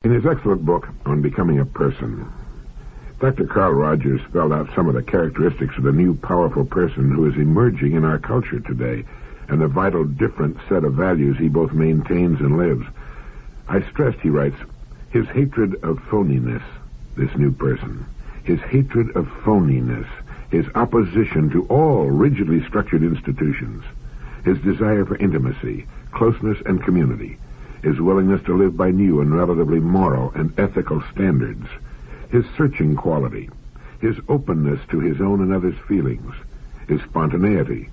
In his excellent book on becoming a person, Dr. Carl Rogers spelled out some of the characteristics of the new powerful person who is emerging in our culture today, and the vital different set of values he both maintains and lives. I stressed, he writes, his hatred of phoniness, this new person, his hatred of phoniness, his opposition to all rigidly structured institutions, his desire for intimacy, closeness, and community, his willingness to live by new and relatively moral and ethical standards, his searching quality, his openness to his own and others' feelings, his spontaneity,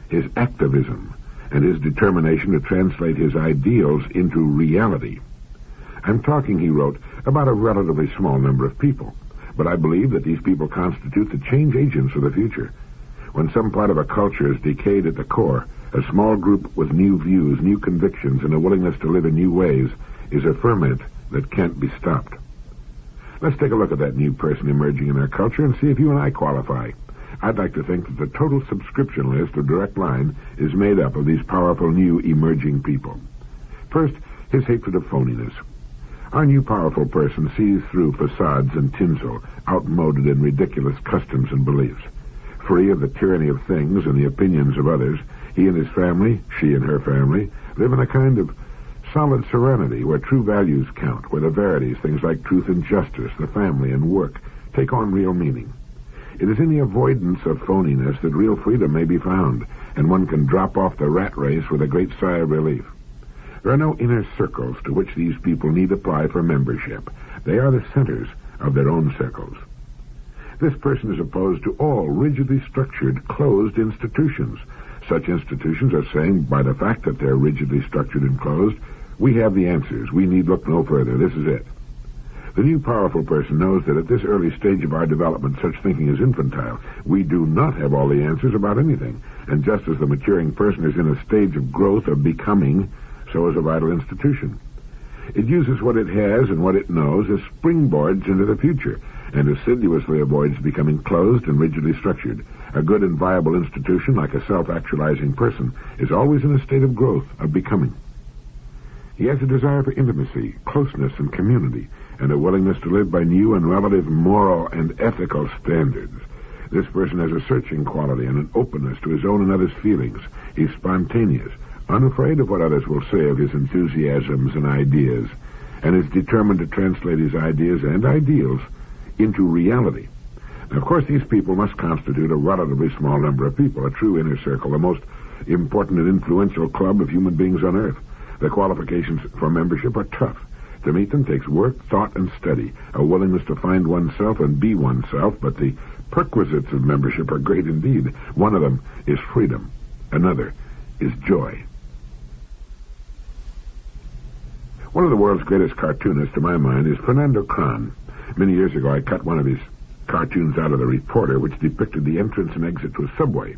his activism, and his determination to translate his ideals into reality. I'm talking, he wrote, about a relatively small number of people, but I believe that these people constitute the change agents of the future. When some part of a culture is decayed at the core, a small group with new views, new convictions, and a willingness to live in new ways is a ferment that can't be stopped. Let's take a look at that new person emerging in our culture and see if you and I qualify. I'd like to think that the total subscription list of Direct Line is made up of these powerful new emerging people. First, his hatred of phoniness. Our new powerful person sees through facades and tinsel, outmoded and ridiculous customs and beliefs. Free of the tyranny of things and the opinions of others, he and his family, she and her family, live in a kind of solid serenity where true values count, where the verities, things like truth and justice, the family and work, take on real meaning. It is in the avoidance of phoniness that real freedom may be found, and one can drop off the rat race with a great sigh of relief. There are no inner circles to which these people need apply for membership. They are the centers of their own circles. This person is opposed to all rigidly structured, closed institutions. Such institutions are saying, by the fact that they're rigidly structured and closed, we have the answers. We need look no further. This is it. The new powerful person knows that at this early stage of our development, such thinking is infantile. We do not have all the answers about anything. And just as the maturing person is in a stage of growth, of becoming, so is a vital institution. It uses what it has and what it knows as springboards into the future, and assiduously avoids becoming closed and rigidly structured. A good and viable institution, like a self-actualizing person, is always in a state of growth, of becoming. He has a desire for intimacy, closeness, and community, and a willingness to live by new and relative moral and ethical standards. This person has a searching quality and an openness to his own and others' feelings. He's spontaneous, unafraid of what others will say of his enthusiasms and ideas, and is determined to translate his ideas and ideals into reality. Now, of course, these people must constitute a relatively small number of people, a true inner circle, the most important and influential club of human beings on earth. The qualifications for membership are tough. To meet them takes work, thought, and study, a willingness to find oneself and be oneself, but the perquisites of membership are great indeed. One of them is freedom. Another is joy. One of the world's greatest cartoonists, to my mind, is Fernando Conant. Many years ago, I cut one of his cartoons out of the Reporter, which depicted the entrance and exit to a subway.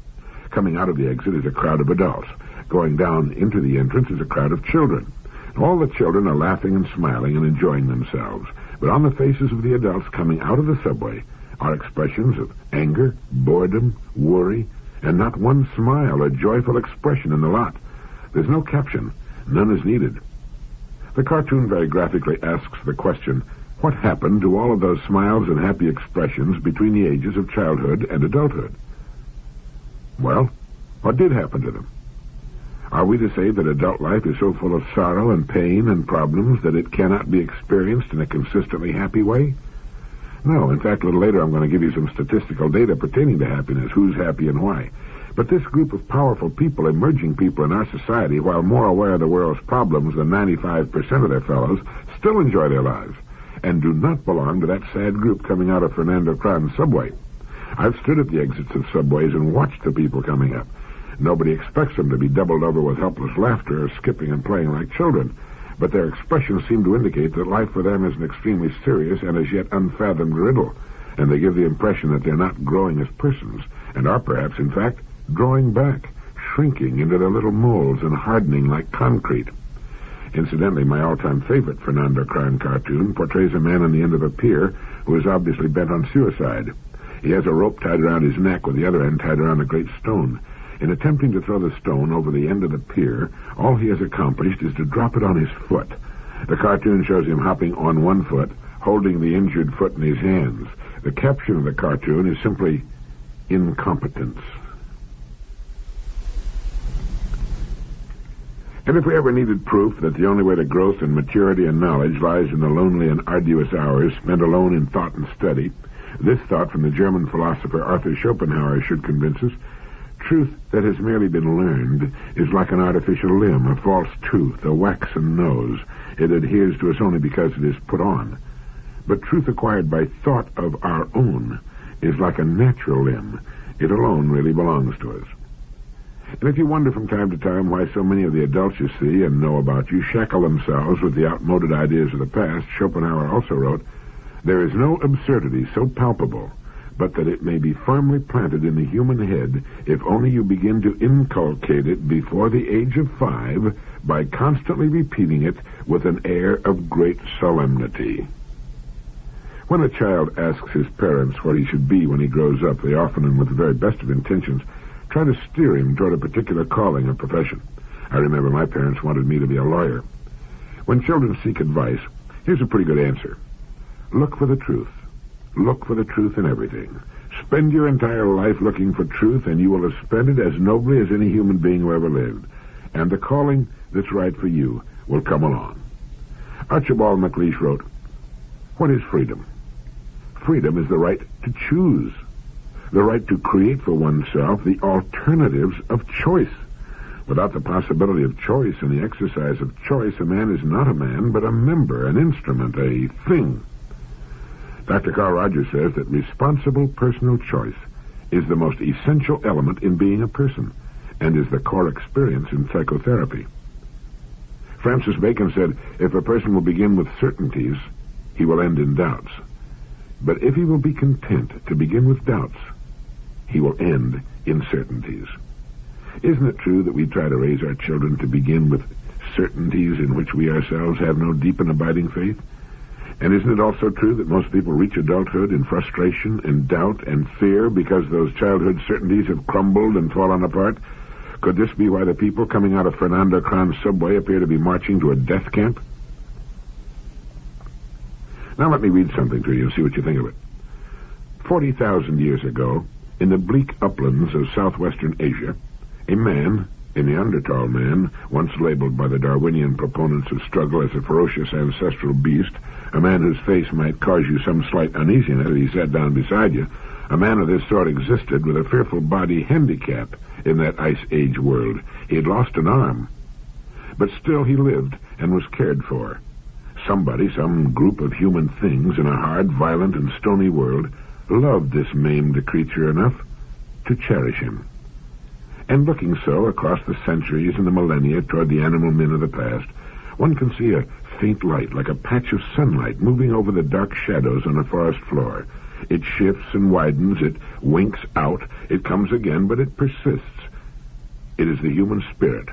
Coming out of the exit is a crowd of adults. Going down into the entrance is a crowd of children. All the children are laughing and smiling and enjoying themselves. But on the faces of the adults coming out of the subway are expressions of anger, boredom, worry, and not one smile or joyful expression in the lot. There's no caption. None is needed. The cartoon very graphically asks the question, what happened to all of those smiles and happy expressions between the ages of childhood and adulthood? Well, what did happen to them? Are we to say that adult life is so full of sorrow and pain and problems that it cannot be experienced in a consistently happy way? No, in fact, a little later I'm going to give you some statistical data pertaining to happiness, who's happy and why. But this group of powerful people, emerging people in our society, while more aware of the world's problems than 95% of their fellows, still enjoy their lives, and do not belong to that sad group coming out of Fernando Conant's subway. I've stood at the exits of subways and watched the people coming up. Nobody expects them to be doubled over with helpless laughter or skipping and playing like children, but their expressions seem to indicate that life for them is an extremely serious and as yet unfathomed riddle, and they give the impression that they're not growing as persons, and are perhaps, in fact, drawing back, shrinking into their little molds and hardening like concrete. Incidentally, my all-time favorite Fernando Conant cartoon portrays a man on the end of a pier who is obviously bent on suicide. He has a rope tied around his neck with the other end tied around a great stone. In attempting to throw the stone over the end of the pier, all he has accomplished is to drop it on his foot. The cartoon shows him hopping on one foot, holding the injured foot in his hands. The caption of the cartoon is simply incompetence. And if we ever needed proof that the only way to growth and maturity and knowledge lies in the lonely and arduous hours spent alone in thought and study, this thought from the German philosopher Arthur Schopenhauer should convince us: truth that has merely been learned is like an artificial limb, a false tooth, a waxen nose. It adheres to us only because it is put on. But truth acquired by thought of our own is like a natural limb. It alone really belongs to us. And if you wonder from time to time why so many of the adults you see and know about you shackle themselves with the outmoded ideas of the past, Schopenhauer also wrote, "There is no absurdity so palpable but that it may be firmly planted in the human head if only you begin to inculcate it before the age of 5 by constantly repeating it with an air of great solemnity." When a child asks his parents what he should be when he grows up, they often, and with the very best of intentions, try to steer him toward a particular calling or profession. I remember my parents wanted me to be a lawyer. When children seek advice, here's a pretty good answer. Look for the truth. Look for the truth in everything. Spend your entire life looking for truth, and you will have spent it as nobly as any human being who ever lived. And the calling that's right for you will come along. Archibald MacLeish wrote, "What is freedom? Freedom is the right to choose, the right to create for oneself the alternatives of choice. Without the possibility of choice and the exercise of choice, a man is not a man, but a member, an instrument, a thing." Dr. Carl Rogers says that responsible personal choice is the most essential element in being a person and is the core experience in psychotherapy. Francis Bacon said, "If a person will begin with certainties, he will end in doubts. But if he will be content to begin with doubts, he will end in certainties." Isn't it true that we try to raise our children to begin with certainties in which we ourselves have no deep and abiding faith? And isn't it also true that most people reach adulthood in frustration and doubt and fear because those childhood certainties have crumbled and fallen apart? Could this be why the people coming out of Fernando Kran's subway appear to be marching to a death camp? Now let me read something to you and see what you think of it. 40,000 years ago, in the bleak uplands of southwestern Asia, a man, a Neanderthal man, once labeled by the Darwinian proponents of struggle as a ferocious ancestral beast, a man whose face might cause you some slight uneasiness as he sat down beside you, a man of this sort existed with a fearful body handicap in that Ice Age world. He had lost an arm, but still he lived and was cared for. Somebody, some group of human things in a hard, violent, and stony world loved this maimed creature enough to cherish him. And looking so across the centuries and the millennia toward the animal men of the past, one can see a faint light, like a patch of sunlight, moving over the dark shadows on a forest floor. It shifts and widens, it winks out, it comes again, but it persists. It is the human spirit,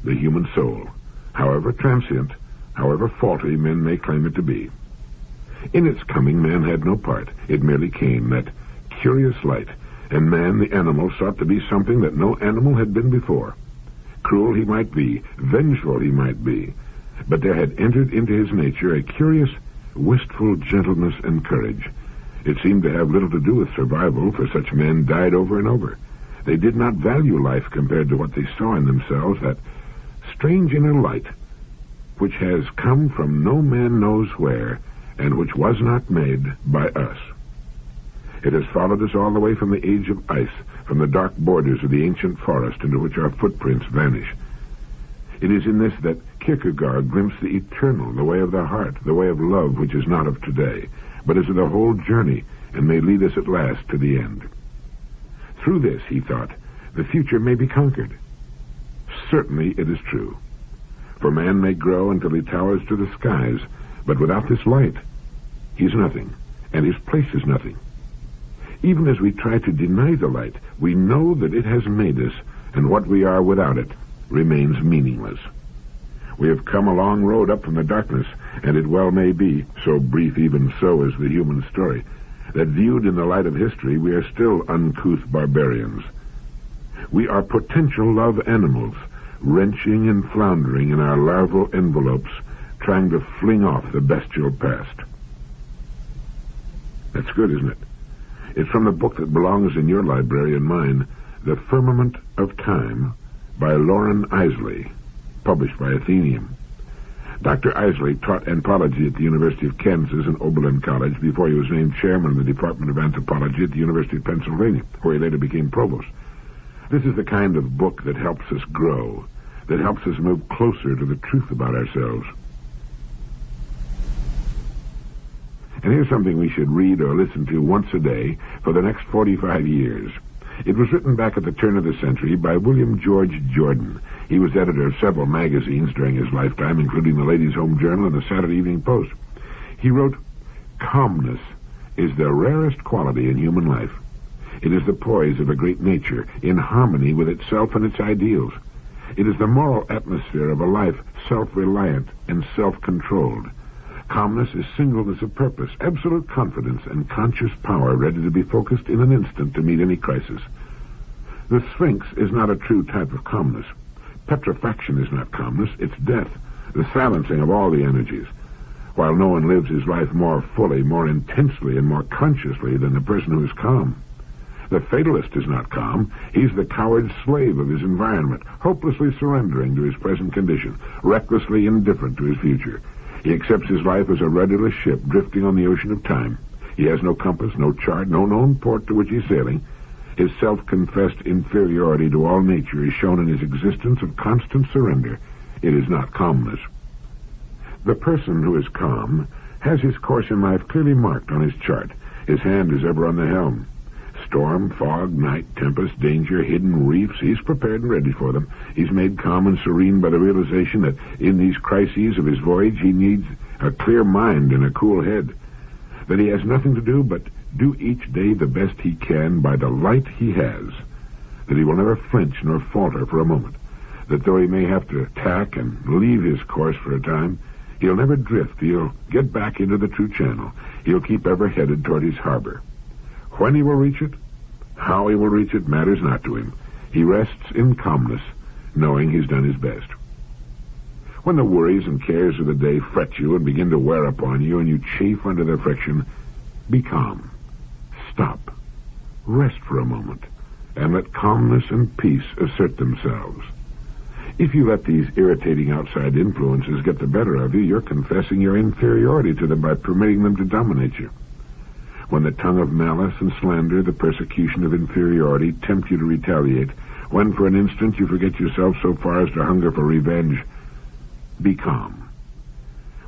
the human soul, however transient, however faulty men may claim it to be. In its coming, man had no part. It merely came, that curious light, and man, the animal, sought to be something that no animal had been before. Cruel he might be, vengeful he might be, but there had entered into his nature a curious, wistful gentleness and courage. It seemed to have little to do with survival, for such men died over and over. They did not value life compared to what they saw in themselves, that strange inner light, which has come from no man knows where, and which was not made by us. It has followed us all the way from the age of ice, from the dark borders of the ancient forest into which our footprints vanish. It is in this that Kierkegaard glimpsed the eternal, the way of the heart, the way of love which is not of today, but is of the whole journey, and may lead us at last to the end. Through this, he thought, the future may be conquered. Certainly it is true. For man may grow until he towers to the skies, but without this light, he is nothing, and his place is nothing. Even as we try to deny the light, we know that it has made us, and what we are without it remains meaningless. We have come a long road up from the darkness, and it well may be, so brief even so is the human story, that viewed in the light of history we are still uncouth barbarians. We are potential love animals, wrenching and floundering in our larval envelopes, trying to fling off the bestial past. That's good, isn't it? It's from the book that belongs in your library and mine, The Firmament of Time, by Loren Eiseley, published by Atheneum. Dr. Eiseley taught anthropology at the University of Kansas and Oberlin College before he was named chairman of the Department of Anthropology at the University of Pennsylvania, where he later became provost. This is the kind of book that helps us grow, that helps us move closer to the truth about ourselves. And here's something we should read or listen to once a day for the next 45 years. It was written back at the turn of the century by William George Jordan. He was editor of several magazines during his lifetime, including the Ladies' Home Journal and the Saturday Evening Post. He wrote, "Calmness is the rarest quality in human life. It is the poise of a great nature, in harmony with itself and its ideals. It is the moral atmosphere of a life self-reliant and self-controlled. Calmness is singleness of purpose, absolute confidence, and conscious power ready to be focused in an instant to meet any crisis. The Sphinx is not a true type of calmness. Petrifaction is not calmness, it's death, the silencing of all the energies. While no one lives his life more fully, more intensely, and more consciously than the person who is calm. The fatalist is not calm. He's the coward slave of his environment, hopelessly surrendering to his present condition, recklessly indifferent to his future. He accepts his life as a rudderless ship drifting on the ocean of time. He has no compass, no chart, no known port to which he's sailing. His self-confessed inferiority to all nature is shown in his existence of constant surrender. It is not calmness. The person who is calm has his course in life clearly marked on his chart. His hand is ever on the helm. Storm, fog, night, tempest, danger, hidden reefs, he's prepared and ready for them. He's made calm and serene by the realization that in these crises of his voyage he needs a clear mind and a cool head. That he has nothing to do but do each day the best he can by the light he has. That he will never flinch nor falter for a moment. That though he may have to tack and leave his course for a time, he'll never drift. He'll get back into the true channel. He'll keep ever headed toward his harbor. When he will reach it, how he will reach it, matters not to him. He rests in calmness, knowing he's done his best. When the worries and cares of the day fret you and begin to wear upon you and you chafe under their friction, be calm. Stop. Rest for a moment, and let calmness and peace assert themselves. If you let these irritating outside influences get the better of you, you're confessing your inferiority to them by permitting them to dominate you. When the tongue of malice and slander, the persecution of inferiority, tempt you to retaliate, when for an instant you forget yourself so far as to hunger for revenge, be calm.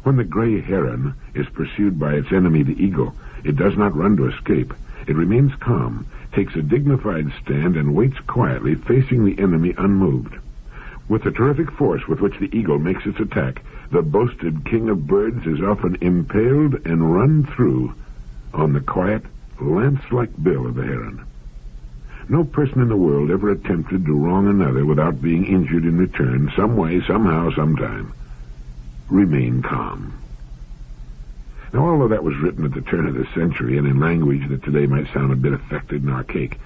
When the gray heron is pursued by its enemy, the eagle, it does not run to escape. It remains calm, takes a dignified stand, and waits quietly, facing the enemy unmoved. With the terrific force with which the eagle makes its attack, the boasted king of birds is often impaled and run through on the quiet, lance-like bill of the heron. No person in the world ever attempted to wrong another without being injured in return, some way, somehow, sometime. Remain calm. Now, although that was written at the turn of the century and in language that today might sound a bit affected and archaic,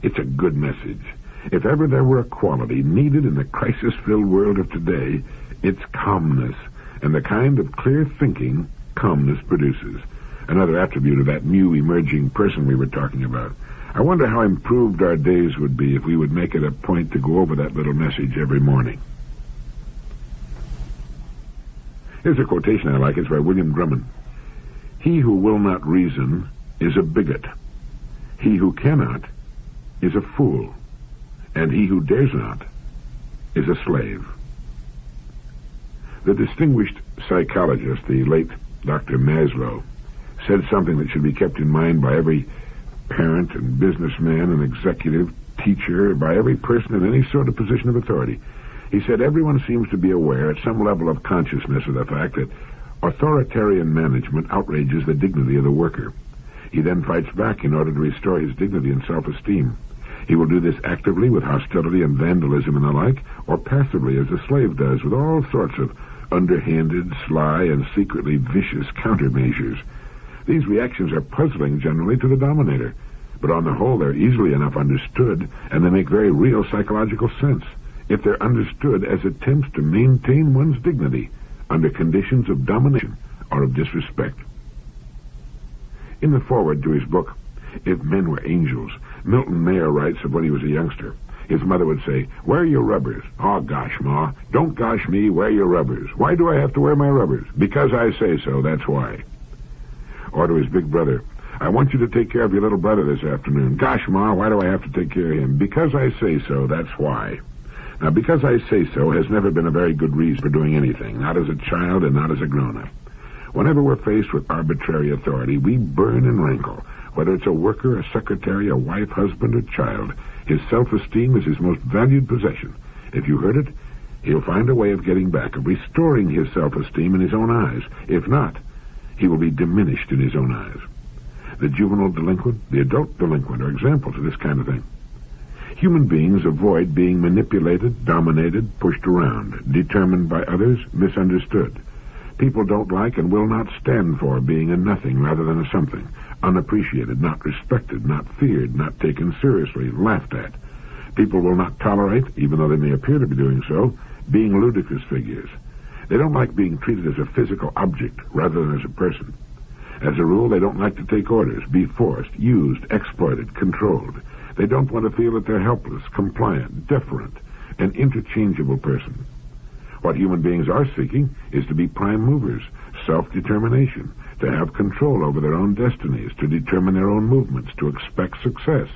it's a good message. If ever there were a quality needed in the crisis-filled world of today, it's calmness, and the kind of clear thinking calmness produces. Another attribute of that new emerging person we were talking about. I wonder how improved our days would be if we would make it a point to go over that little message every morning. Here's a quotation I like. It's by William Drummond. He who will not reason is a bigot. He who cannot is a fool. And he who dares not is a slave. The distinguished psychologist, the late Dr. Maslow, said something that should be kept in mind by every parent and businessman and executive, teacher, by every person in any sort of position of authority. He said everyone seems to be aware at some level of consciousness of the fact that authoritarian management outrages the dignity of the worker. He then fights back in order to restore his dignity and self-esteem. He will do this actively with hostility and vandalism and the like, or passively as a slave does with all sorts of underhanded, sly, and secretly vicious countermeasures. These reactions are puzzling generally to the dominator, but on the whole they're easily enough understood, and they make very real psychological sense if they're understood as attempts to maintain one's dignity under conditions of domination or of disrespect. In the foreword to his book, If Men Were Angels, Milton Mayer writes of when he was a youngster. His mother would say, "Wear your rubbers." "Oh, gosh, Ma, don't gosh me, wear your rubbers." "Why do I have to wear my rubbers?" "Because I say so, that's why." Or to his big brother, "I want you to take care of your little brother this afternoon." "Gosh, Ma, why do I have to take care of him?" "Because I say so, that's why." Now, because I say so has never been a very good reason for doing anything, not as a child and not as a grown-up. Whenever we're faced with arbitrary authority, we burn and rankle. Whether it's a worker, a secretary, a wife, husband, or child, his self-esteem is his most valued possession. If you hurt it, he'll find a way of getting back, of restoring his self-esteem in his own eyes. If not, he will be diminished in his own eyes. The juvenile delinquent, the adult delinquent are examples of this kind of thing. Human beings avoid being manipulated, dominated, pushed around, determined by others, misunderstood. People don't like and will not stand for being a nothing rather than a something, unappreciated, not respected, not feared, not taken seriously, laughed at. People will not tolerate, even though they may appear to be doing so, being ludicrous figures. They don't like being treated as a physical object rather than as a person. As a rule, they don't like to take orders, be forced, used, exploited, controlled. They don't want to feel that they're helpless, compliant, deferent, an interchangeable person. What human beings are seeking is to be prime movers, self-determination, to have control over their own destinies, to determine their own movements, to expect success,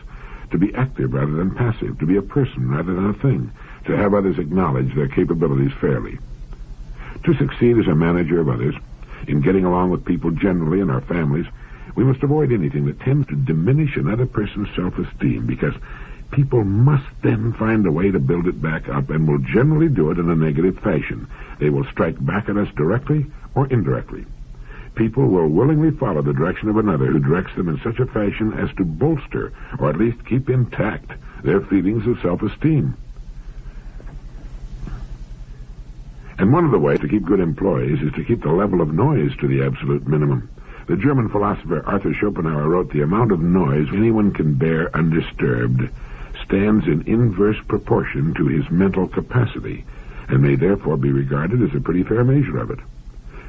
to be active rather than passive, to be a person rather than a thing, to have others acknowledge their capabilities fairly. To succeed as a manager of others, in getting along with people generally and our families, we must avoid anything that tends to diminish another person's self-esteem, because people must then find a way to build it back up, and will generally do it in a negative fashion. They will strike back at us directly or indirectly. People will willingly follow the direction of another who directs them in such a fashion as to bolster, or at least keep intact, their feelings of self-esteem. And one of the ways to keep good employees is to keep the level of noise to the absolute minimum. The German philosopher Arthur Schopenhauer wrote, "The amount of noise anyone can bear undisturbed stands in inverse proportion to his mental capacity, and may therefore be regarded as a pretty fair measure of it."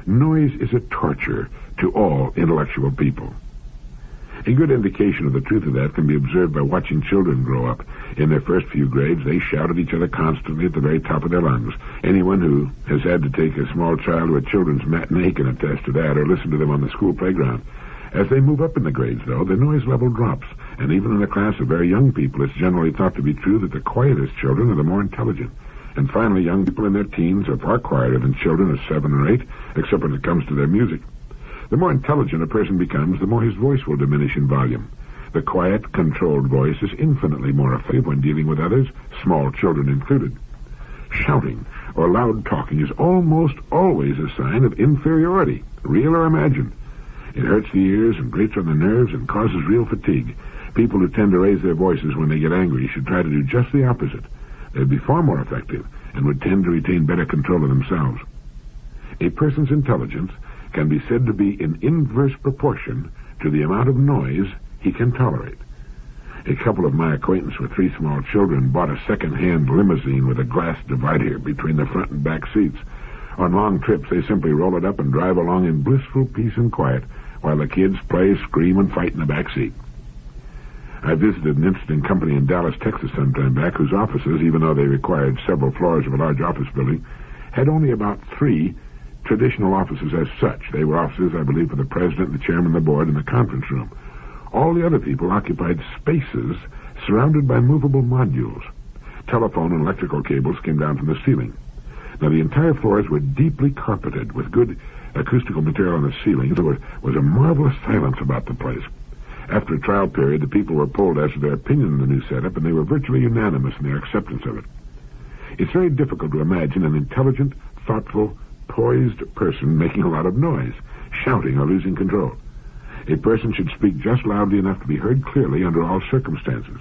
Noise is a torture to all intellectual people. A good indication of the truth of that can be observed by watching children grow up. In their first few grades, they shout at each other constantly at the very top of their lungs. Anyone who has had to take a small child to a children's matinee can attest to that, or listen to them on the school playground. As they move up in the grades, though, the noise level drops, and even in a class of very young people, it's generally thought to be true that the quietest children are the more intelligent. And finally, young people in their teens are far quieter than children of 7 or 8, except when it comes to their music. The more intelligent a person becomes, the more his voice will diminish in volume. The quiet, controlled voice is infinitely more effective when dealing with others, small children included. Shouting or loud talking is almost always a sign of inferiority, real or imagined. It hurts the ears and grates on the nerves and causes real fatigue. People who tend to raise their voices when they get angry should try to do just the opposite. They'd be far more effective and would tend to retain better control of themselves. A person's intelligence can be said to be in inverse proportion to the amount of noise he can tolerate. A couple of my acquaintance with 3 small children bought a second-hand limousine with a glass divider between the front and back seats. On long trips, they simply roll it up and drive along in blissful peace and quiet, while the kids play, scream, and fight in the back seat. I visited an interesting company in Dallas, Texas some time back, whose offices, even though they required several floors of a large office building, had only about 3 traditional offices as such. They were offices, I believe, for the president, the chairman of the board, and the conference room. All the other people occupied spaces surrounded by movable modules. Telephone and electrical cables came down from the ceiling. Now, the entire floors were deeply carpeted with good acoustical material on the ceiling. There was a marvelous silence about the place. After a trial period, the people were polled as to their opinion of the new setup, and they were virtually unanimous in their acceptance of it. It's very difficult to imagine an intelligent, thoughtful, poised person making a lot of noise, shouting or losing control. A person should speak just loudly enough to be heard clearly under all circumstances.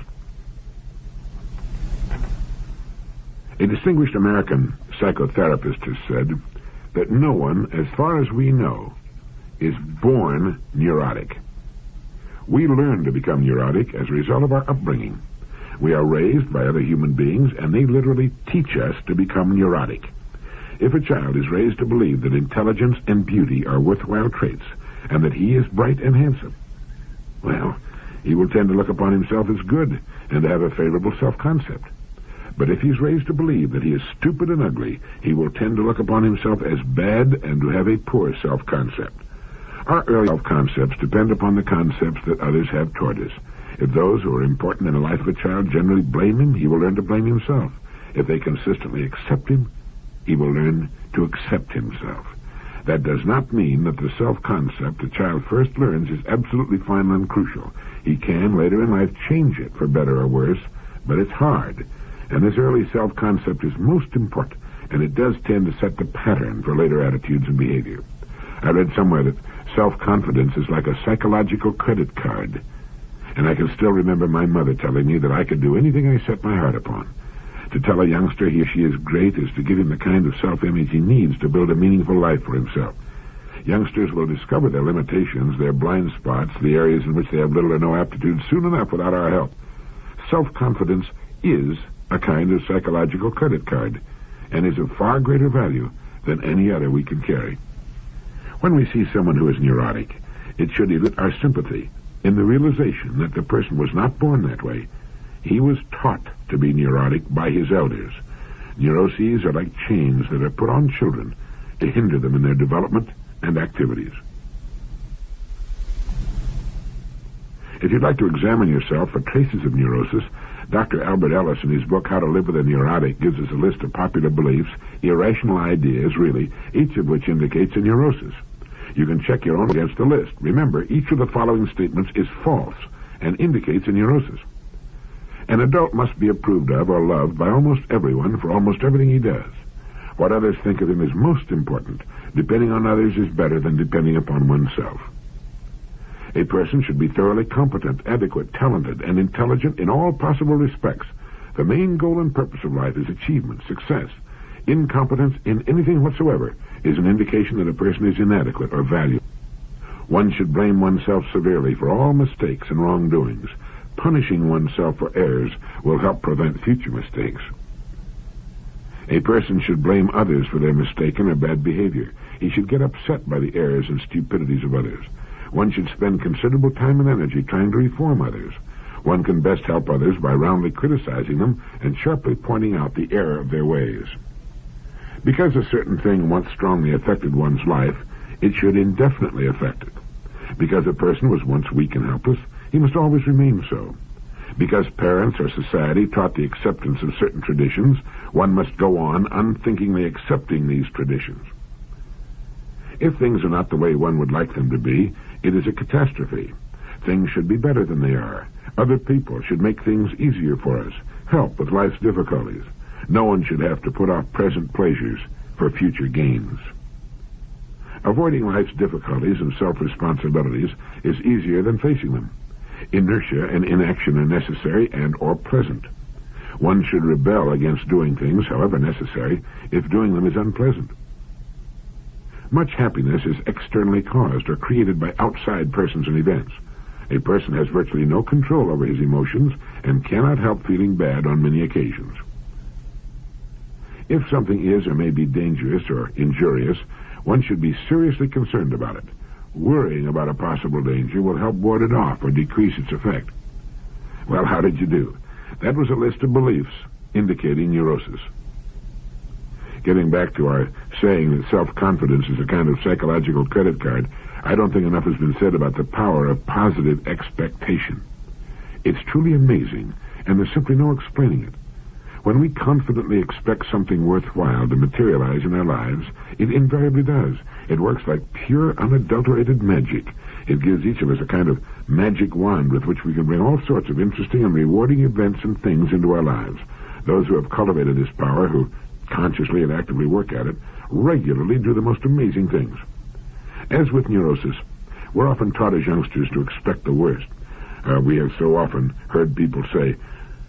A distinguished American psychotherapist has said that no one, as far as we know, is born neurotic. We learn to become neurotic as a result of our upbringing. We are raised by other human beings, and they literally teach us to become neurotic. If a child is raised to believe that intelligence and beauty are worthwhile traits, and that he is bright and handsome, well, he will tend to look upon himself as good and to have a favorable self-concept. But if he's raised to believe that he is stupid and ugly, he will tend to look upon himself as bad and to have a poor self-concept. Our early self-concepts depend upon the concepts that others have toward us. If those who are important in the life of a child generally blame him, he will learn to blame himself. If they consistently accept him, he will learn to accept himself. That does not mean that the self-concept the child first learns is absolutely final and crucial. He can, later in life, change it for better or worse, but it's hard. And this early self-concept is most important, and it does tend to set the pattern for later attitudes and behavior. I read somewhere that self-confidence is like a psychological credit card, and I can still remember my mother telling me that I could do anything I set my heart upon. To tell a youngster he or she is great is to give him the kind of self-image he needs to build a meaningful life for himself. Youngsters will discover their limitations, their blind spots, the areas in which they have little or no aptitude soon enough without our help. Self-confidence is a kind of psychological credit card, and is of far greater value than any other we can carry. When we see someone who is neurotic, it should elicit our sympathy in the realization that the person was not born that way. He was taught to be neurotic by his elders. Neuroses are like chains that are put on children to hinder them in their development and activities. If you'd like to examine yourself for traces of neurosis, Dr. Albert Ellis, in his book How to Live with a Neurotic, gives us a list of popular beliefs, irrational ideas, really, each of which indicates a neurosis. You can check your own against the list. Remember, each of the following statements is false and indicates a neurosis. An adult must be approved of or loved by almost everyone for almost everything he does. What others think of him is most important. Depending on others is better than depending upon oneself. A person should be thoroughly competent, adequate, talented, and intelligent in all possible respects. The main goal and purpose of life is achievement, success. Incompetence in anything whatsoever is an indication that a person is inadequate or valueless. One should blame oneself severely for all mistakes and wrongdoings. Punishing oneself for errors will help prevent future mistakes. A person should blame others for their mistaken or bad behavior. He should get upset by the errors and stupidities of others. One should spend considerable time and energy trying to reform others. One can best help others by roundly criticizing them and sharply pointing out the error of their ways. Because a certain thing once strongly affected one's life, it should indefinitely affect it. Because a person was once weak and helpless, he must always remain so. Because parents or society taught the acceptance of certain traditions, one must go on unthinkingly accepting these traditions. If things are not the way one would like them to be, it is a catastrophe. Things should be better than they are. Other people should make things easier for us, help with life's difficulties. No one should have to put off present pleasures for future gains. Avoiding life's difficulties and self-responsibilities is easier than facing them. Inertia and inaction are necessary and or pleasant. One should rebel against doing things, however necessary, if doing them is unpleasant. Much happiness is externally caused or created by outside persons and events. A person has virtually no control over his emotions and cannot help feeling bad on many occasions. If something is or may be dangerous or injurious, one should be seriously concerned about it. Worrying about a possible danger will help ward it off or decrease its effect. Well, how did you do? That was a list of beliefs indicating neurosis. Getting back to our saying that self-confidence is a kind of psychological credit card, I don't think enough has been said about the power of positive expectation. It's truly amazing, and there's simply no explaining it. When we confidently expect something worthwhile to materialize in our lives, it invariably does. It works like pure, unadulterated magic. It gives each of us a kind of magic wand with which we can bring all sorts of interesting and rewarding events and things into our lives. Those who have cultivated this power, who consciously and actively work at it, regularly do the most amazing things. As with neurosis, we're often taught as youngsters to expect the worst. We have so often heard people say,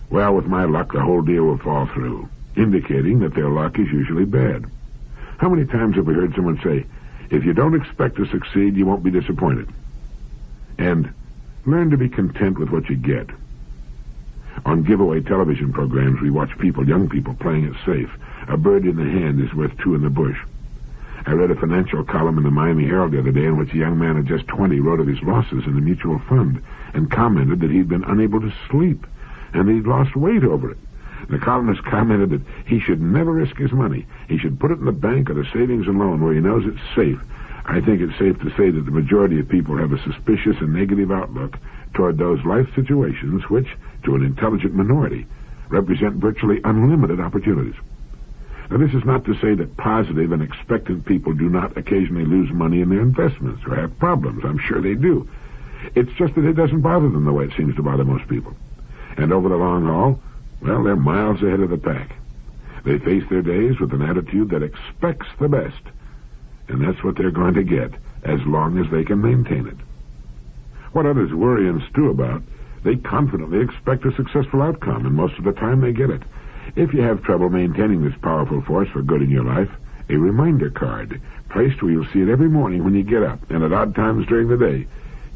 "Well, with my luck, the whole deal will fall through," indicating that their luck is usually bad. How many times have we heard someone say, "If you don't expect to succeed, you won't be disappointed"? And learn to be content with what you get. On giveaway television programs, we watch young people playing it safe. A bird in the hand is worth two in the bush. I read a financial column in the Miami Herald the other day in which a young man of just 20 wrote of his losses in the mutual fund and commented that he'd been unable to sleep and he'd lost weight over it. The columnist commented that he should never risk his money. He should put it in the bank or the savings and loan where he knows it's safe. I think it's safe to say that the majority of people have a suspicious and negative outlook toward those life situations which, to an intelligent minority, represent virtually unlimited opportunities. Now, this is not to say that positive and expectant people do not occasionally lose money in their investments or have problems. I'm sure they do. It's just that it doesn't bother them the way it seems to bother most people. And over the long haul, well, they're miles ahead of the pack. They face their days with an attitude that expects the best, and that's what they're going to get as long as they can maintain it. What others worry and stew about, they confidently expect a successful outcome, and most of the time they get it. If you have trouble maintaining this powerful force for good in your life, a reminder card, placed where you'll see it every morning when you get up and at odd times during the day,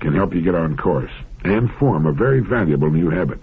can help you get on course and form a very valuable new habit.